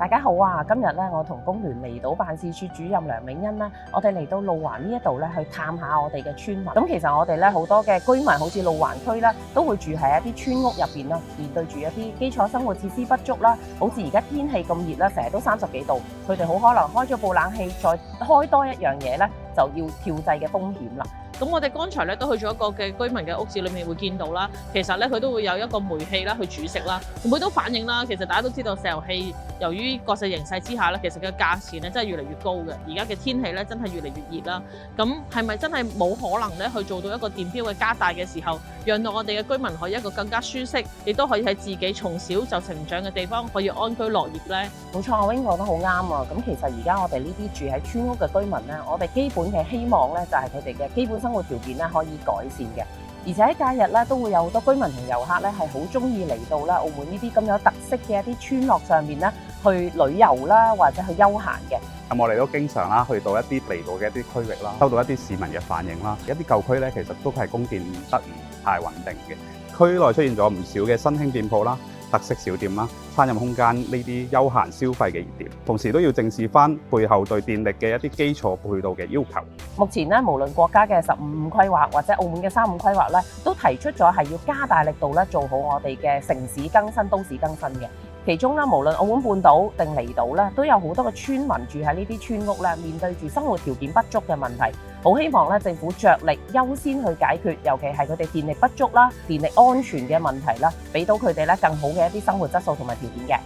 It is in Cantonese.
大家好啊！今日咧，我同工聯離島辦事處主任梁永欣啦，我哋嚟到路環呢一度咧，去探下我哋嘅村民。咁其實我哋咧好多嘅居民，好似路環區啦，都會住喺一啲村屋入邊啦，面對住一啲基礎生活設施不足啦。好似而家天氣咁熱啦，成日都30幾度，佢哋好可能開咗部冷氣，再開多一樣嘢咧，就要跳掣嘅風險啦。咁我哋剛才咧都去咗一個嘅居民嘅屋子裏面會見到啦，其實咧佢都會有一個煤氣啦去煮食啦，佢都反映啦，其實大家都知道石油氣由於國際形勢之下咧，其實嘅價錢咧真係越嚟越高嘅，而家嘅天氣咧真係越嚟越熱啦。咁係咪真係冇可能咧去做到一個電錶嘅加大嘅時候，讓到我哋嘅居民可以一個更加舒適，亦都可以喺自己從小就成長嘅地方可以安居樂業咧？冇錯，阿 Wing 講得好啱啊！咁其實而家我哋呢啲住喺村屋嘅居民咧，我哋基本嘅希望咧就係佢哋嘅基本生活條件咧可以改善嘅，而且喺假日咧都會有好多居民同遊客咧係好中意嚟到啦澳門呢啲咁有特色嘅一啲村落上面咧去旅遊啦，或者去休閒嘅。咁我哋都經常啦去到一啲離島嘅一啲區域啦，收到一啲市民嘅反映啦，一啲舊區咧其實都係供電得唔太穩定嘅，區內出現咗唔少嘅新興店鋪啦、特色小店啦、餐飲空間呢啲休閒消費嘅熱點，同時都要正視翻背後對電力嘅一啲基礎配套嘅要求。目前咧，無論國家嘅15規劃或者澳門嘅35規劃咧，都提出咗係要加大力度咧做好我哋嘅城市更新、都市更新嘅。其中咧，無論澳門半島定離島咧，都有好多嘅村民住喺呢啲村屋咧，面對住生活條件不足嘅問題，好希望咧政府着力優先去解決，尤其係佢哋電力不足啦、電力安全嘅問題啦，俾到佢哋咧更好嘅一啲生活質素同埋條件嘅。